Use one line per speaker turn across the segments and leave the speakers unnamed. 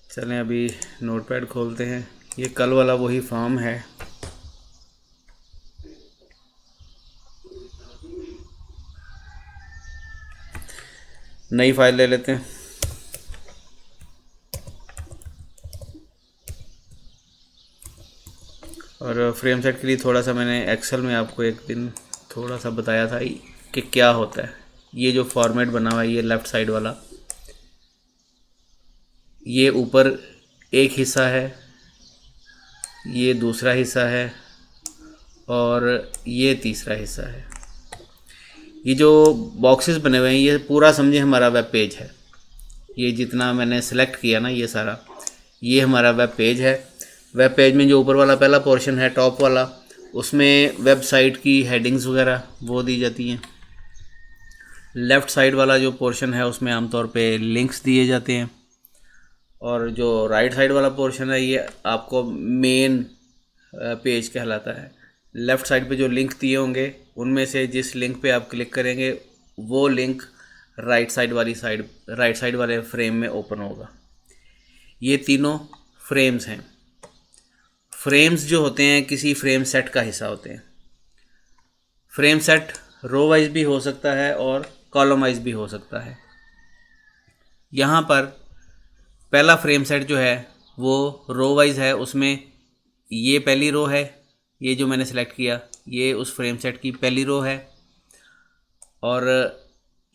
चलें अभी नोटपैड खोलते हैं। ये कल वाला वही फॉर्म है। नई फाइल ले लेते हैं। और फ्रेम सेट के लिए थोड़ा सा मैंने एक्सेल में आपको एक दिन थोड़ा सा बताया था कि क्या होता है। ये जो फॉर्मेट बना हुआ है, ये लेफ़्ट साइड वाला, ये ऊपर एक हिस्सा है, ये दूसरा हिस्सा है और ये तीसरा हिस्सा है। ये जो बॉक्सेस बने हुए हैं ये पूरा समझे हमारा वेब पेज है। ये जितना मैंने सेलेक्ट किया ना, ये सारा ये हमारा वेब पेज है। वेब पेज में जो ऊपर वाला पहला पोर्शन है, टॉप वाला, उसमें वेबसाइट की हेडिंग्स वगैरह वो दी जाती हैं। लेफ़्ट साइड वाला जो पोर्शन है उसमें आमतौर पे लिंक्स दिए जाते हैं। और जो राइट साइड वाला पोर्शन है ये आपको मेन पेज कहलाता है। लेफ़्ट साइड पे जो लिंक दिए होंगे उनमें से जिस लिंक पे आप क्लिक करेंगे वो लिंक राइट साइड वाले फ्रेम में ओपन होगा। ये तीनों फ्रेम्स हैं। फ्रेम्स जो होते हैं किसी फ्रेम सेट का हिस्सा होते हैं। फ्रेम सेट रो वाइज भी हो सकता है और कॉलम वाइज भी हो सकता है। यहाँ पर पहला फ्रेम सेट जो है वो रो वाइज है। उसमें ये पहली रो है, ये जो मैंने सेलेक्ट किया ये उस फ्रेम सेट की पहली रो है, और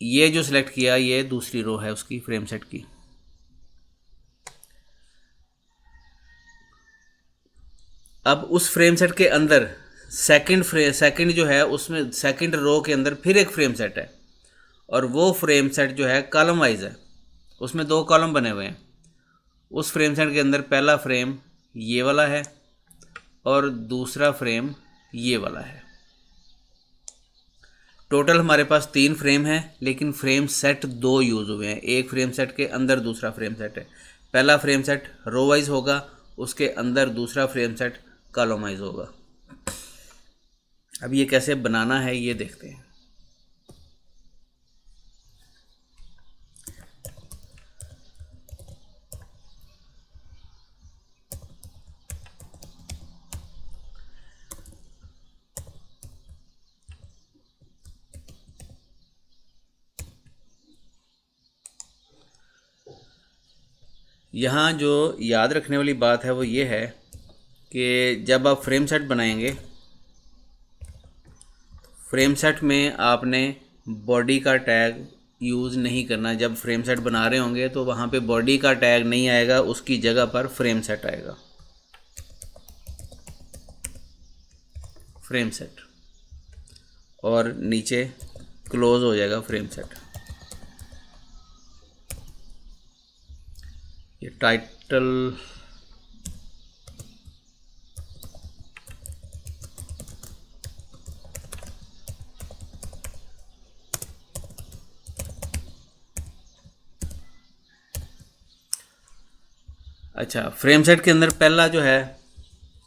ये जो सिलेक्ट किया ये दूसरी रो है उसकी फ्रेम सेट की। अब उस फ्रेम सेट के अंदर सेकंड जो है उसमें सेकंड रो के अंदर फिर एक फ्रेम सेट है, और वो फ्रेम सेट जो है कॉलम वाइज है। उसमें दो कॉलम बने हुए हैं। उस फ्रेम सेट के अंदर पहला फ्रेम ये वाला है और दूसरा फ्रेम ये वाला है। टोटल हमारे पास 3 फ्रेम हैं, लेकिन फ्रेम सेट 2 यूज़ हुए हैं। एक फ्रेम सेट के अंदर दूसरा फ्रेम सेट है। पहला फ्रेम सेट रो वाइज होगा, उसके अंदर दूसरा फ्रेम सेट कॉलम वाइज होगा। अब ये कैसे बनाना है ये देखते हैं। यहाँ जो याद रखने वाली बात है वो ये है कि जब आप फ्रेम सेट बनाएंगे, फ्रेम सेट में आपने बॉडी का टैग यूज़ नहीं करना। जब फ्रेम सेट बना रहे होंगे तो वहाँ पे बॉडी का टैग नहीं आएगा, उसकी जगह पर फ्रेम सेट आएगा। फ्रेम सेट और नीचे क्लोज हो जाएगा फ्रेम सेट। ये टाइटल अच्छा, फ्रेम सेट के अंदर पहला जो है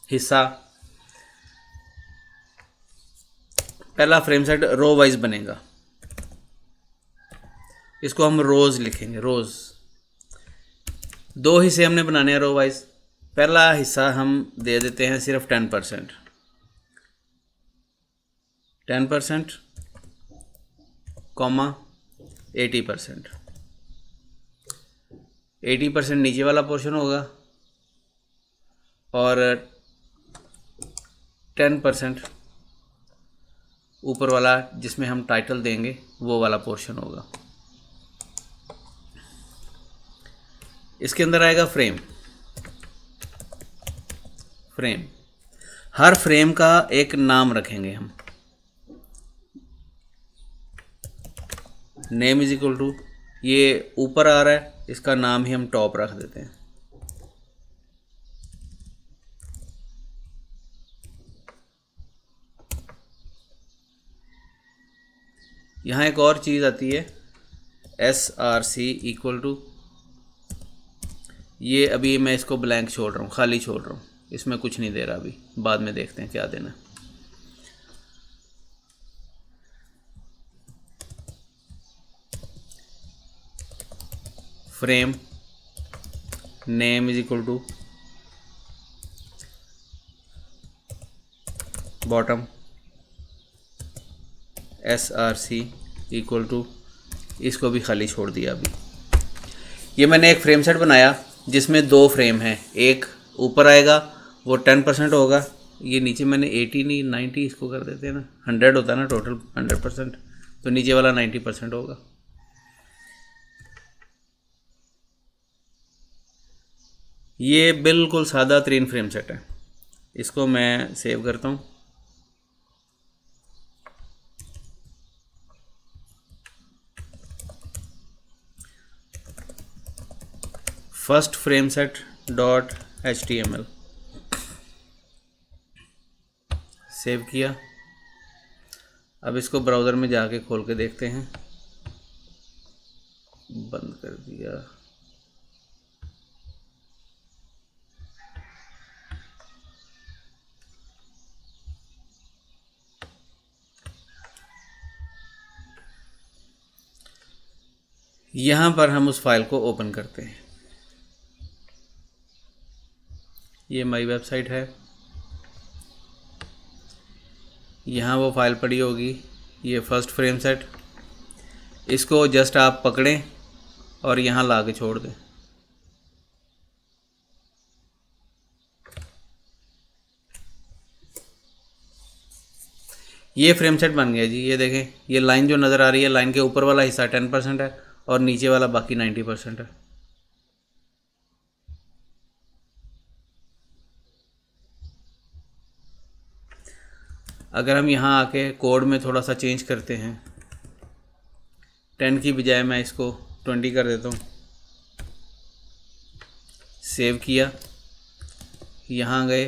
हिस्सा, पहला फ्रेम सेट रो वाइज बनेगा। इसको हम रोज लिखेंगे। रोज 2 हिस्से हमने बनाने हैं रो वाइज। पहला हिस्सा हम दे देते हैं सिर्फ 10%। 10% कॉमा 80%। 80% नीचे वाला पोर्शन होगा और 10% ऊपर वाला जिसमें हम टाइटल देंगे वो वाला पोर्शन होगा। इसके अंदर आएगा फ्रेम। फ्रेम हर फ्रेम का एक नाम रखेंगे हम। नेम इज इक्वल टू, ये ऊपर आ रहा है इसका नाम ही हम टॉप रख देते हैं। यहाँ एक और चीज़ आती है SRC इक्वल टू, ये अभी मैं इसको ब्लैंक छोड़ रहा हूँ, खाली छोड़ रहा हूँ, इसमें कुछ नहीं दे रहा। अभी बाद में देखते हैं क्या देना। Frame name is equal to bottom SRC equal to, इसको भी खाली छोड़ दिया। अभी ये मैंने एक फ्रेम सेट बनाया जिसमें 2 फ्रेम हैं, एक ऊपर आएगा वो 10% होगा, ये नीचे मैंने 80 नहीं 90 इसको कर देते हैं ना, 100 होता है ना टोटल 100%, तो नीचे वाला 90% होगा। ये बिल्कुल सादा 3 फ्रेम सेट है। इसको मैं सेव करता हूँ। First frame set dot HTML save किया। अब इसको ब्राउज़र में जाके खोल के देखते हैं। बंद कर दिया। यहाँ पर हम उस फाइल को ओपन करते हैं। ये माई वेबसाइट है, यहाँ वो फाइल पड़ी होगी, ये फर्स्ट फ्रेम सेट। इसको जस्ट आप पकड़ें और यहाँ ला के छोड़ दें। ये फ्रेम सेट बन गया जी। ये देखें, ये लाइन जो नज़र आ रही है, लाइन के ऊपर वाला हिस्सा 10% है और नीचे वाला बाकी 90% है। अगर हम यहाँ आके कोड में थोड़ा सा चेंज करते हैं, 10 की बजाय मैं इसको 20 कर देता हूँ। सेव किया, यहाँ गए,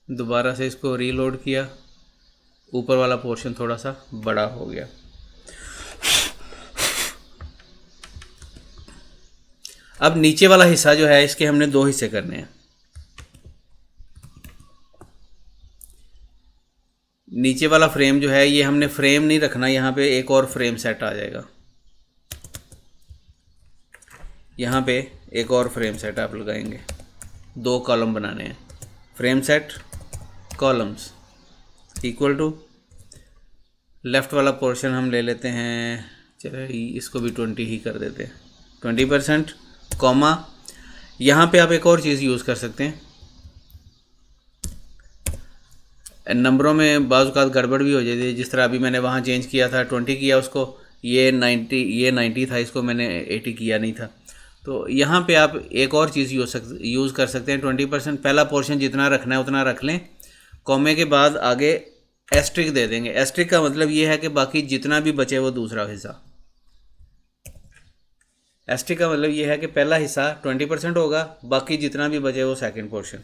दोबारा से इसको रीलोड किया, ऊपर वाला पोर्शन थोड़ा सा बड़ा हो गया। अब नीचे वाला हिस्सा जो है, इसके हमने 2 हिस्से करने हैं। नीचे वाला फ्रेम जो है, ये हमने फ्रेम नहीं रखना, यहाँ पे एक और फ्रेम सेट आ जाएगा। यहाँ पे एक और फ्रेम सेट आप लगाएंगे, 2 कॉलम बनाने हैं। Frame set columns equal to, left वाला पोर्शन हम ले लेते हैं, चलो इसको भी 20 ही कर देते हैं, 20%, कॉमा। यहाँ पे आप एक और चीज़ यूज़ कर सकते हैं, नंबरों में बाज़ गड़बड़ भी हो जाती है। जिस तरह अभी मैंने वहाँ चेंज किया था, 20 किया उसको, ये 90 था, इसको मैंने 80 किया नहीं था। तो यहाँ पे आप एक और चीज़ यूज़ कर सकते हैं, 20%। पहला पोर्शन जितना रखना है उतना रख लें, कॉमे के बाद आगे एस्ट्रिक दे देंगे। एस्ट्रिक का मतलब ये है कि बाकी जितना भी बचे वो दूसरा हिस्सा। एस्ट्रिक का मतलब ये है कि पहला हिस्सा 20% होगा, बाकी जितना भी बचे वो सेकंड पोर्शन।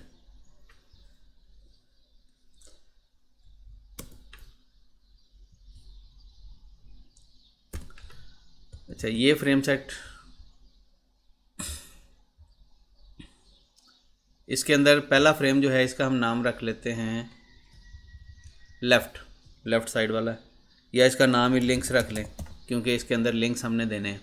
अच्छा, ये फ्रेम सेट, इसके अंदर पहला फ्रेम जो है, इसका हम नाम रख लेते हैं लेफ़्ट साइड वाला, या इसका नाम ही लिंक्स रख लें, क्योंकि इसके अंदर लिंक्स हमने देने हैं।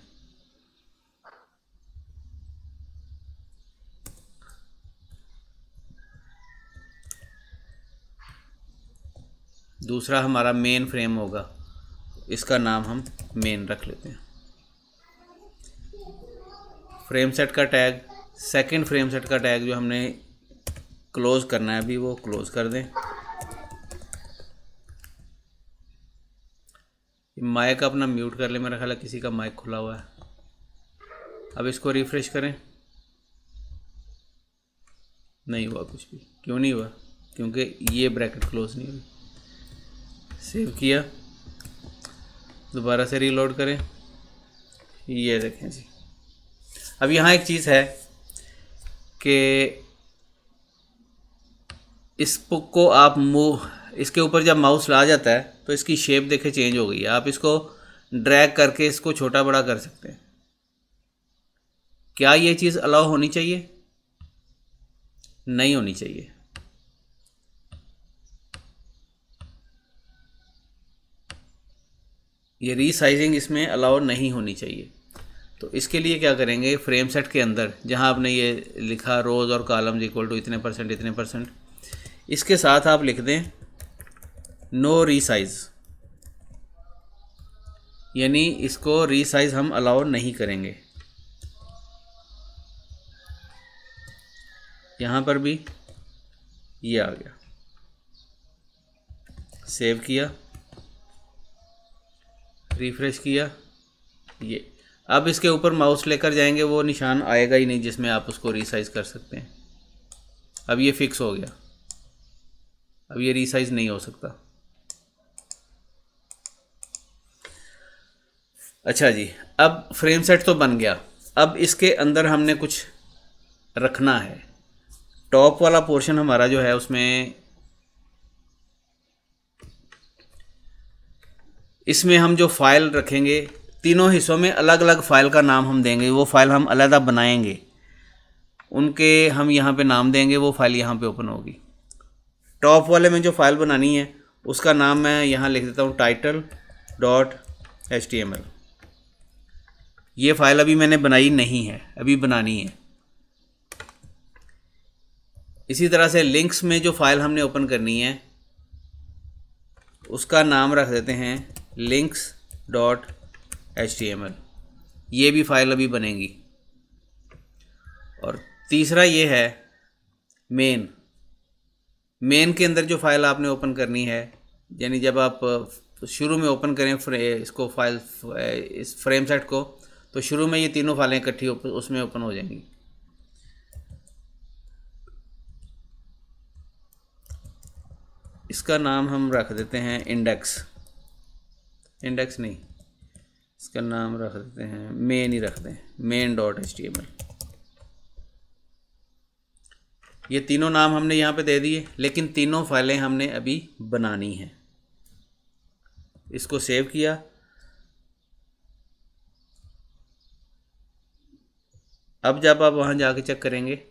दूसरा हमारा मेन फ्रेम होगा, इसका नाम हम मेन रख लेते हैं। फ्रेम सेट का टैग, सेकंड फ्रेम सेट का टैग जो हमने क्लोज़ करना है अभी, वो क्लोज़ कर दें। माइक अपना म्यूट कर ले, मेरा ख्याल है किसी का माइक खुला हुआ है। अब इसको रिफ़्रेश करें, नहीं हुआ कुछ भी। क्यों नहीं हुआ? क्योंकि ये ब्रैकेट क्लोज़ नहीं हुई। सेव किया, दोबारा से रीलोड करें, ये देखें जी। अब यहाँ एक चीज़ है कि इसको आप इसके ऊपर जब माउस ला जाता है तो इसकी शेप देखे चेंज हो गई है। आप इसको ड्रैग करके इसको छोटा बड़ा कर सकते हैं। क्या ये चीज़ अलाउ होनी चाहिए? नहीं होनी चाहिए। ये रीसाइजिंग इसमें अलाउ नहीं होनी चाहिए। तो इसके लिए क्या करेंगे, फ्रेम सेट के अंदर जहाँ आपने ये लिखा रोज़ और कॉलम्स इक्वल टू इतने %, इसके साथ आप लिख दें नो रीसाइज, यानी इसको रीसाइज हम अलाउ नहीं करेंगे। यहाँ पर भी ये आ गया, सेव किया, रिफ्रेश किया, ये अब इसके ऊपर माउस लेकर जाएंगे वो निशान आएगा ही नहीं जिसमें आप उसको रीसाइज कर सकते हैं। अब ये फिक्स हो गया, अब ये रीसाइज नहीं हो सकता। अच्छा जी, अब फ्रेम सेट तो बन गया, अब इसके अंदर हमने कुछ रखना है। टॉप वाला पोर्शन हमारा जो है उसमें, इसमें हम जो फाइल रखेंगे तीनों हिस्सों में अलग अलग फाइल का नाम हम देंगे, वो फाइल हम अलग बनाएंगे, उनके हम यहाँ पे नाम देंगे, वो फाइल यहाँ पे ओपन होगी। टॉप वाले में जो फाइल बनानी है उसका नाम मैं यहाँ लिख देता हूँ title.html। ये फाइल अभी मैंने बनाई नहीं है, अभी बनानी है। इसी तरह से लिंक्स में जो फाइल हमने ओपन करनी है उसका नाम रख देते हैं links.html। ये भी फाइल अभी बनेगी। और तीसरा ये है मेन के अंदर जो फाइल आपने ओपन करनी है, यानी जब आप शुरू में ओपन करें इसको फाइल, इस फ्रेम सेट को, तो शुरू में ये तीनों फाइलें इकट्ठी उसमें ओपन हो जाएंगी। इसका नाम हम रख देते हैं इंडेक्स नहीं, इसका नाम रख देते हैं मेन ही रख दें, main.html। ये तीनों नाम हमने यहाँ पे दे दिए, लेकिन तीनों फाइलें हमने अभी बनानी हैं। इसको सेव किया, अब जब आप वहाँ जाके चेक करेंगे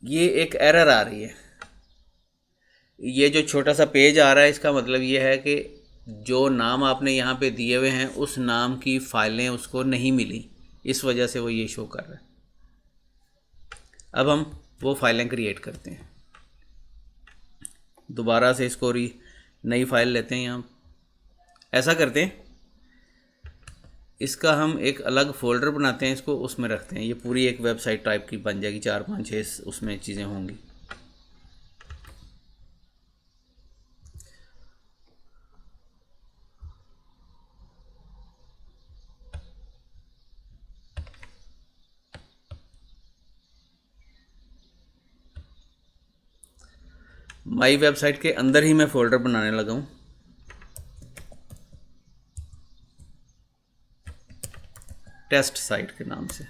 ये एक एरर आ रही है। ये जो छोटा सा पेज आ रहा है इसका मतलब ये है कि जो नाम आपने यहाँ पे दिए हुए हैं उस नाम की फाइलें उसको नहीं मिली, इस वजह से वो ये शो कर रहा है। अब हम वो फाइलें क्रिएट करते हैं, दोबारा से इसको नई फाइल लेते हैं। यहाँ ऐसा करते हैं, इसका हम एक अलग फोल्डर बनाते हैं, इसको उसमें रखते हैं। ये पूरी एक वेबसाइट टाइप की बन जाएगी, 4 5 6 उसमें चीज़ें होंगी। माई वेबसाइट के अंदर ही मैं फ़ोल्डर बनाने लगा हूँ। टेस्ट साइट के नाम से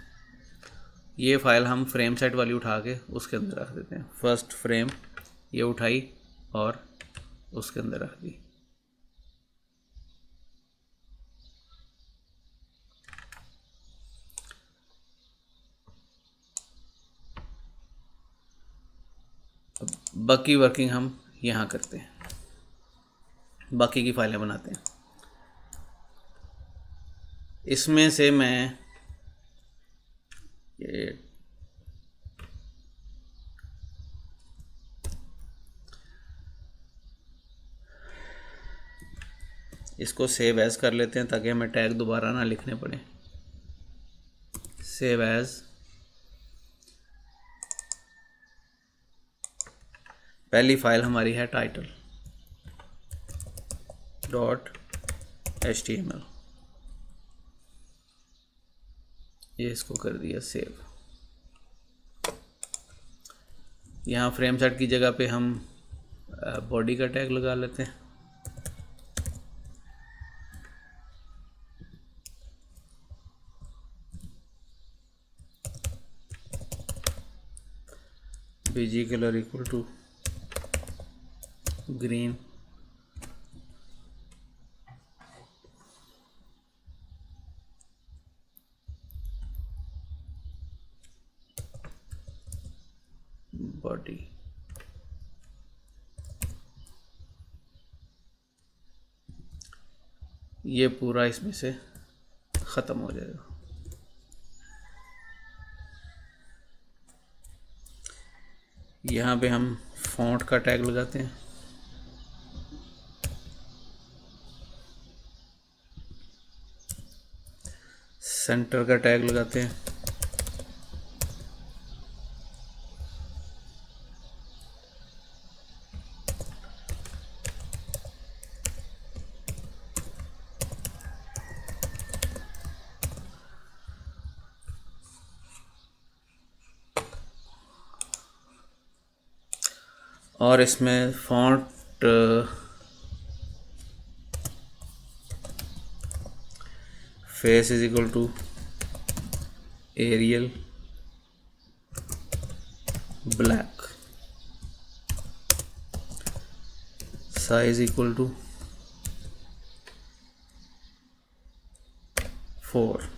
ये फ़ाइल हम फ्रेम सेट वाली उठा के उसके अंदर रख देते हैं। फर्स्ट फ्रेम ये उठाई और उसके अंदर रख दी। अब बाकी वर्किंग हम यहाँ करते हैं, बाकी की फाइलें बनाते हैं। इसमें से मैं ये इसको सेव एज़ कर लेते हैं ताकि हमें टैग दोबारा ना लिखने पड़े। सेव एज़, पहली फाइल हमारी है title.html। ये इसको कर दिया सेव। यहाँ फ्रेम सेट की जगह पे हम बॉडी का टैग लगा लेते हैं। BG colour equal to green, body ये पूरा इसमें से ख़त्म हो जाएगा। यहाँ पे हम फ़ॉन्ट का टैग लगाते हैं। सेंटर का टैग लगाते हैं। और इसमें font face is equal to Arial black, size equal to 4।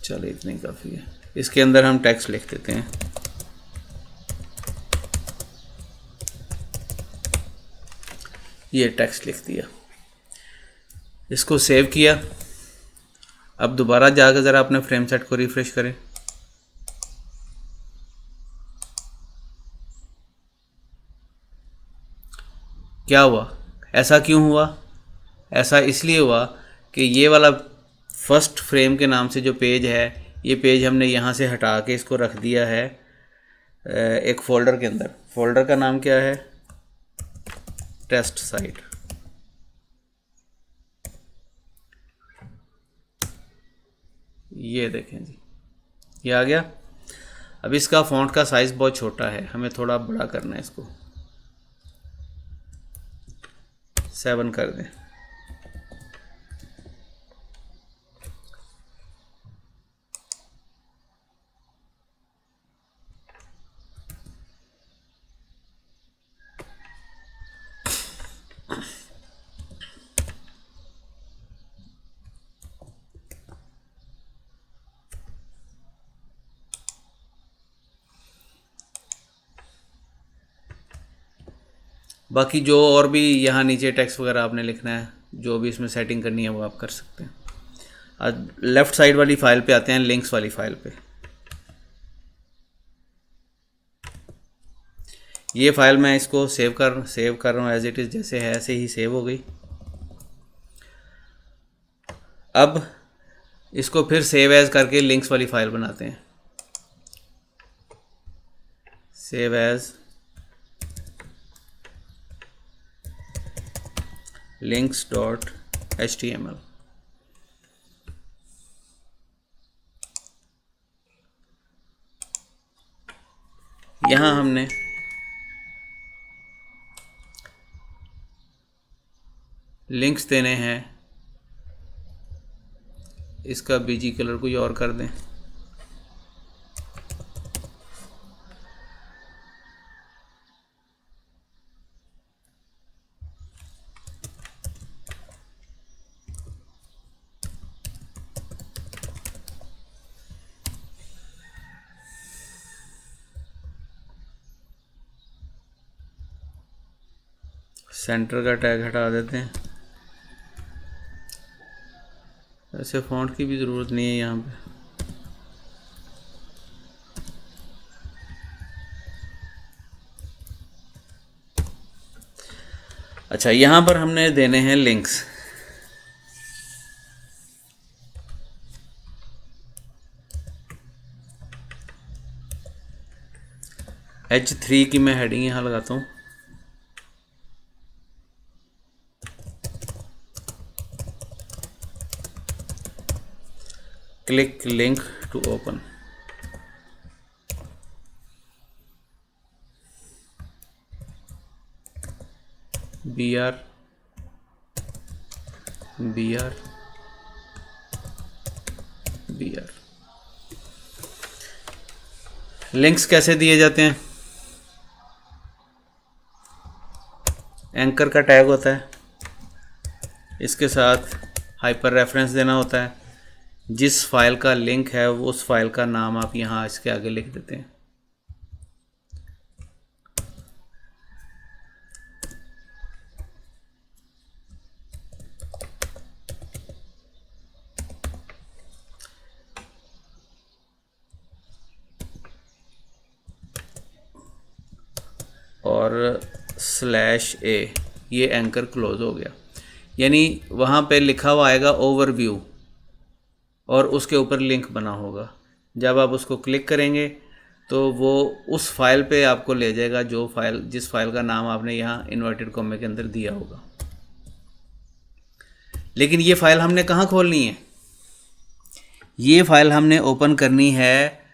चलो इतनी काफ़ी है। इसके अंदर हम टेक्स्ट लिख देते हैं। ये टेक्स्ट लिख दिया, इसको सेव किया। अब दोबारा जाकर ज़रा अपने फ्रेम सेट को रिफ्रेश करें। क्या हुआ? ऐसा क्यों हुआ? ऐसा इसलिए हुआ कि ये वाला फर्स्ट फ्रेम के नाम से जो पेज है, ये पेज हमने यहाँ से हटा के इसको रख दिया है एक फ़ोल्डर के अंदर। फ़ोल्डर का नाम क्या है? Test site. ये देखें जी, ये आ गया। अब इसका फ़ॉन्ट का साइज़ बहुत छोटा है, हमें थोड़ा बड़ा करना है। इसको 7 कर दें। बाकी जो और भी यहाँ नीचे टेक्स्ट वगैरह आपने लिखना है, जो भी इसमें सेटिंग करनी है वो आप कर सकते हैं। आज लेफ़्ट साइड वाली फ़ाइल पे आते हैं, लिंक्स वाली फ़ाइल पे। ये फ़ाइल मैं इसको सेव कर रहा हूँ एज इट इज़, जैसे है ऐसे ही सेव हो गई। अब इसको फिर सेव एज़ करके लिंक्स वाली फ़ाइल बनाते हैं। Save as links.html। यहाँ हमने लिंक्स देने हैं। इसका बीजी कलर कोई और कर दें। सेंटर का टैग हटा देते हैं। ऐसे फ़ॉन्ट की भी ज़रूरत नहीं है यहाँ पे। अच्छा, यहाँ पर हमने देने हैं लिंक्स। H3 की मैं हेडिंग यहाँ लगाता हूँ। Click link to open. BR BR BR। Links कैसे दिए जाते हैं? एंकर का टैग होता है, इसके साथ हाइपर रेफरेंस देना होता है। जिस फाइल का लिंक है वो उस फाइल का नाम आप यहाँ इसके आगे लिख देते हैं। और /a, ये एंकर क्लोज हो गया। यानी वहाँ पे लिखा हुआ आएगा ओवरव्यू और उसके ऊपर लिंक बना होगा। जब आप उसको क्लिक करेंगे तो वो उस फाइल पे आपको ले जाएगा जिस फाइल का नाम आपने यहाँ इन्वर्टेड कॉमे के अंदर दिया होगा। लेकिन ये फाइल हमने कहाँ खोलनी है? ये फाइल हमने ओपन करनी है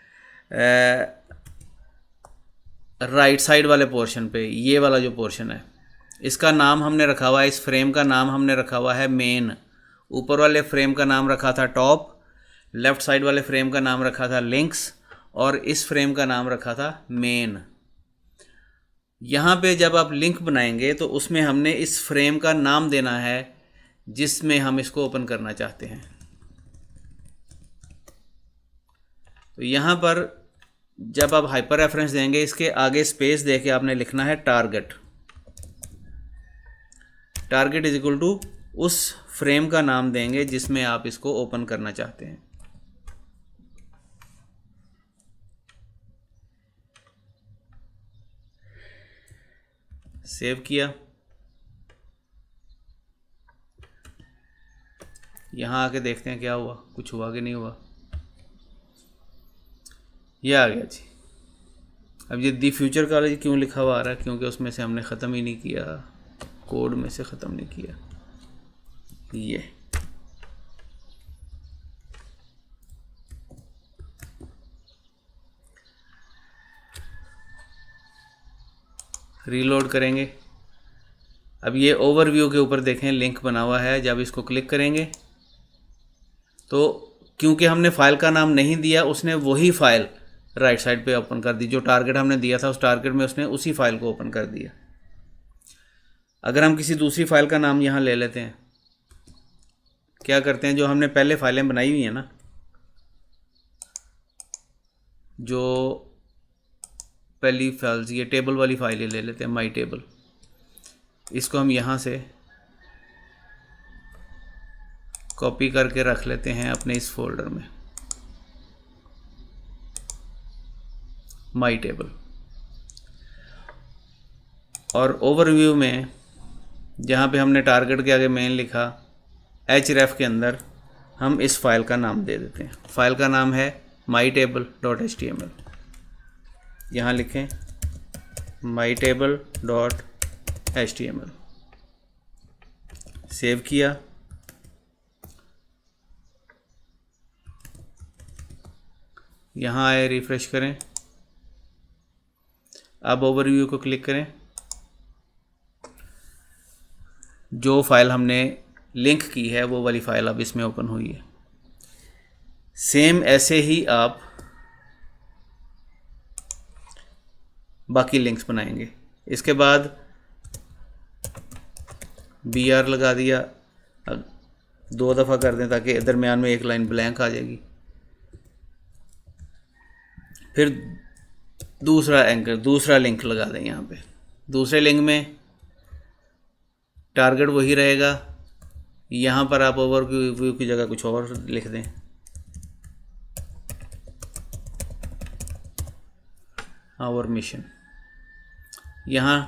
राइट साइड वाले पोर्शन पे। ये वाला जो पोर्शन है इसका नाम हमने रखा हुआ है, इस फ्रेम का नाम हमने रखा हुआ है मेन। ऊपर वाले फ्रेम का नाम रखा था टॉप, लेफ़्ट साइड वाले फ्रेम का नाम रखा था लिंक्स, और इस फ्रेम का नाम रखा था मेन। यहाँ पे जब आप लिंक बनाएंगे तो उसमें हमने इस फ्रेम का नाम देना है जिसमें हम इसको ओपन करना चाहते हैं। तो यहाँ पर जब आप हाइपर रेफरेंस देंगे, इसके आगे स्पेस दे के आपने लिखना है target. Target is equal to उस फ्रेम का नाम देंगे जिसमें आप इसको ओपन करना चाहते हैं। सेव किया। यहाँ आके देखते हैं क्या हुआ, कुछ हुआ कि नहीं हुआ। ये आ गया जी। अब ये दी फ्यूचर कॉलेज क्यों लिखा हुआ आ रहा है? क्योंकि उसमें से हमने ख़त्म ही नहीं किया, कोड में से ख़त्म नहीं किया। ये रीलोड करेंगे। अब ये ओवरव्यू के ऊपर देखें लिंक बना हुआ है। जब इसको क्लिक करेंगे तो क्योंकि हमने फ़ाइल का नाम नहीं दिया, उसने वही फ़ाइल राइट साइड पे ओपन कर दी। जो टारगेट हमने दिया था उस टारगेट में उसने उसी फाइल को ओपन कर दिया। अगर हम किसी दूसरी फाइल का नाम यहाँ ले लेते हैं, क्या करते हैं, जो हमने पहले फाइलें बनाई हुई हैं ना, जो पहली फाइल्स, ये टेबल वाली फाइलें ले लेते हैं, माई टेबल। इसको हम यहाँ से कॉपी करके रख लेते हैं अपने इस फोल्डर में, माई टेबल। और ओवरव्यू में जहाँ पे हमने टारगेट के आगे मेन लिखा, href के अंदर हम इस फाइल का नाम दे देते हैं। फाइल का नाम है mytable.html। यहाँ लिखें mytable.html। सेव किया। यहाँ आए, रिफ्रेश करें। अब ओवरव्यू को क्लिक करें। जो फाइल हमने लिंक की है वो वाली फाइल अब इसमें ओपन हुई है। सेम ऐसे ही आप बाकी लिंक्स बनाएंगे। इसके बाद BR लगा दिया, 2 दफ़ा कर दें ताकि दरमियान में एक लाइन ब्लैंक आ जाएगी। फिर दूसरा लिंक लगा दें यहाँ पे। दूसरे लिंक में टारगेट वही रहेगा। यहाँ पर आप ओवरव्यू की जगह कुछ और लिख दें। Our mission. यहाँ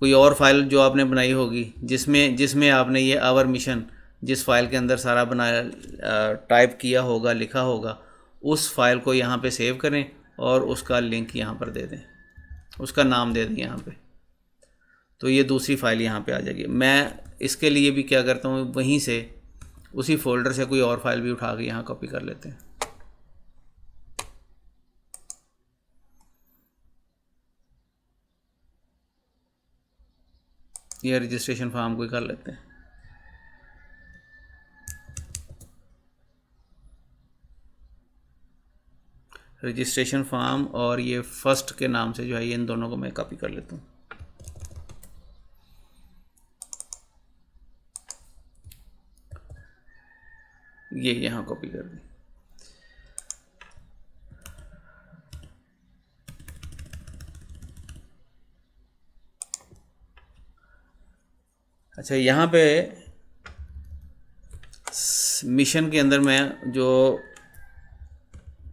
कोई और फाइल जो आपने बनाई होगी जिसमें आपने ये आवर मिशन, जिस फाइल के अंदर सारा बनाया टाइप किया होगा, लिखा होगा, उस फाइल को यहाँ पे सेव करें और उसका लिंक यहाँ पर दे दें, उसका नाम दे दें यहाँ पे। तो ये दूसरी फाइल यहाँ पे आ जाएगी। मैं इसके लिए भी क्या करता हूँ, वहीं से उसी फोल्डर से कोई और फाइल भी उठा के यहाँ कॉपी कर लेते हैं। ये रजिस्ट्रेशन फॉर्म को ही कर लेते हैं। रजिस्ट्रेशन फॉर्म और ये फर्स्ट के नाम से जो है, ये इन दोनों को मैं कॉपी कर लेता हूँ। ये यहाँ कॉपी कर दी। अच्छा, यहाँ पे मिशन के अंदर मैं जो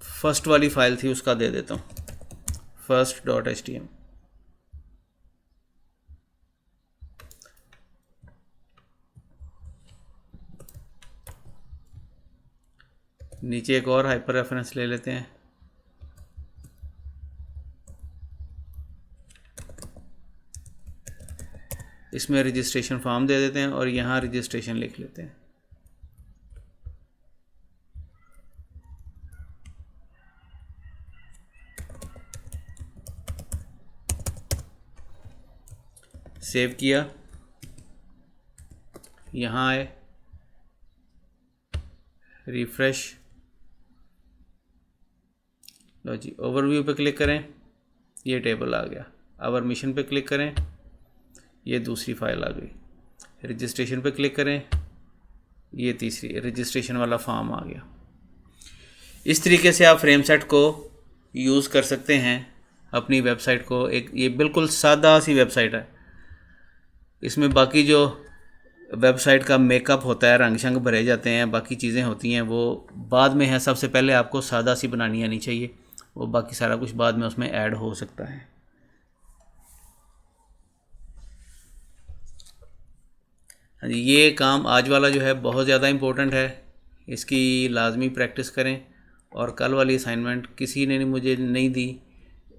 फर्स्ट वाली फाइल थी उसका दे देता हूँ, first.html। नीचे एक और हाइपर रेफरेंस ले लेते हैं। इसमें रजिस्ट्रेशन फॉर्म दे देते हैं और यहाँ रजिस्ट्रेशन लिख लेते हैं। सेव किया, यहाँ आए, रिफ्रेश, लो जी ओवरव्यू पे क्लिक करें, ये टेबल आ गया। आवर मिशन पे क्लिक करें, ये दूसरी फाइल आ गई। रजिस्ट्रेशन पे क्लिक करें, ये तीसरी रजिस्ट्रेशन वाला फॉर्म आ गया। इस तरीके से आप फ्रेम सेट को यूज़ कर सकते हैं अपनी वेबसाइट को। एक ये बिल्कुल सादा सी वेबसाइट है, इसमें बाकी जो वेबसाइट का मेकअप होता है, रंग शंग भरे जाते हैं, बाकी चीज़ें होती हैं, वो बाद में है। सबसे पहले आपको सादा सी बनानी आनी चाहिए, वो बाकी सारा कुछ बाद में उसमें ऐड हो सकता है। हाँ जी, ये काम आज वाला जो है बहुत ज़्यादा इम्पोर्टेंट है, इसकी लाजमी प्रैक्टिस करें। और कल वाली असाइनमेंट किसी ने मुझे नहीं दी,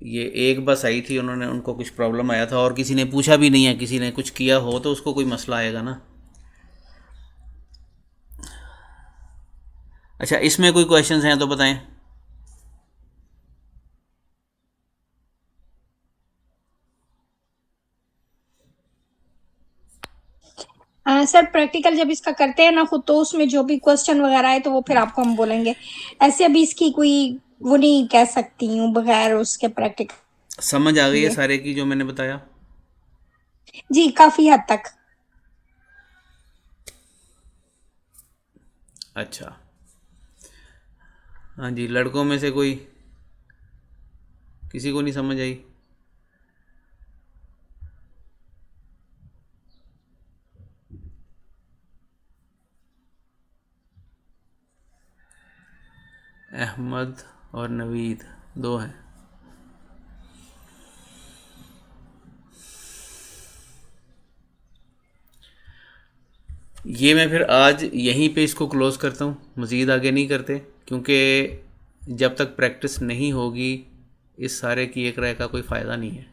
ये एक बस आई थी, उनको कुछ प्रॉब्लम आया था और किसी ने पूछा भी नहीं है। किसी ने कुछ किया हो तो उसको कोई मसला आएगा ना। अच्छा, इसमें कोई क्वेश्चंस हैं तो बताएं।
सर प्रैक्टिकल जब इसका करते हैं ना खुद, तो उसमें जो भी क्वेश्चन वगैरह है तो वो फिर आपको हम बोलेंगे। ऐसे अभी इसकी कोई वो नहीं कह सकती हूँ बगैर उसके प्रैक्टिकल
समझ आ गई है
किए।
सारे की जो मैंने बताया?
जी काफी हद तक।
अच्छा, हाँ जी, लड़कों में से कोई किसी को नहीं समझ आई? अहमद और नवीद दो हैं। ये मैं फिर आज यहीं पे इसको क्लोज़ करता हूँ, मज़ीद आगे नहीं करते, क्योंकि जब तक प्रैक्टिस नहीं होगी इस सारे की एक राय का कोई फ़ायदा नहीं है।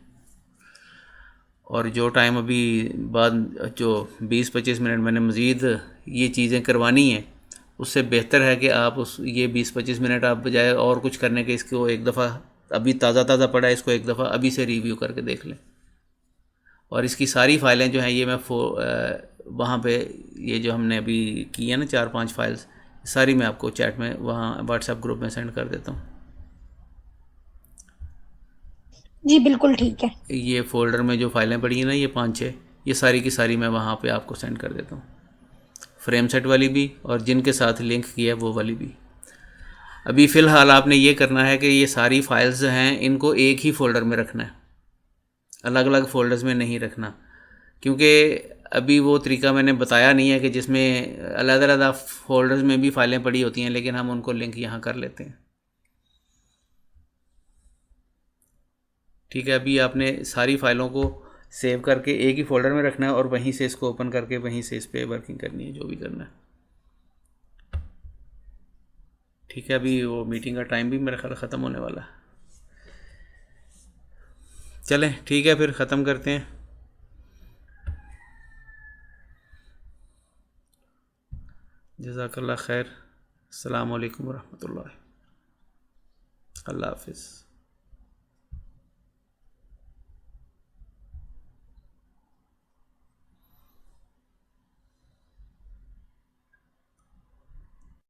और जो टाइम अभी बाद जो 20-25 मिनट मैंने मज़ीद ये चीज़ें करवानी हैं, उससे बेहतर है कि आप उस ये 20-25 मिनट आप बजाय और कुछ करने के इसको एक दफ़ा, अभी ताज़ा ताज़ा पड़ा है, इसको एक दफ़ा अभी से रिव्यू करके देख लें। और इसकी सारी फ़ाइलें जो हैं ये मैं वहाँ पे ये जो हमने अभी की है ना 4-5 फाइल्स, सारी मैं आपको चैट में वहाँ व्हाट्सएप ग्रुप में सेंड कर देता हूँ।
जी बिल्कुल ठीक है।
ये फ़ोल्डर में जो फाइलें पड़ी हैं ना, ये 5-6, ये सारी की सारी मैं वहाँ पे आपको सेंड कर देता हूँ, फ्रेम सेट वाली भी और जिनके साथ लिंक किया वो वाली भी। अभी फ़िलहाल आपने ये करना है कि ये सारी फाइल्स हैं इनको एक ही फ़ोल्डर में रखना है, अलग अलग फ़ोल्डर्स में नहीं रखना, क्योंकि अभी वो तरीका मैंने बताया नहीं है कि जिसमें अलग अलग फ़ोल्डर्स में भी फ़ाइलें पड़ी होती हैं, लेकिन हम उनको लिंक यहाँ कर लेते हैं। ठीक है, अभी आपने सारी फ़ाइलों को सेव करके एक ही फ़ोल्डर में रखना है और वहीं से इसको ओपन करके वहीं से इस पर वर्किंग करनी है, जो भी करना है। ठीक है, अभी वो मीटिंग का टाइम भी मेरा ख्याल ख़त्म होने वाला है। चलें ठीक है, फिर ख़त्म करते हैं। जज़ाकल्लाह खैर। अस्सलामु अलैकुम वरहमतुल्लाह। अल्लाह हाफ़िज़।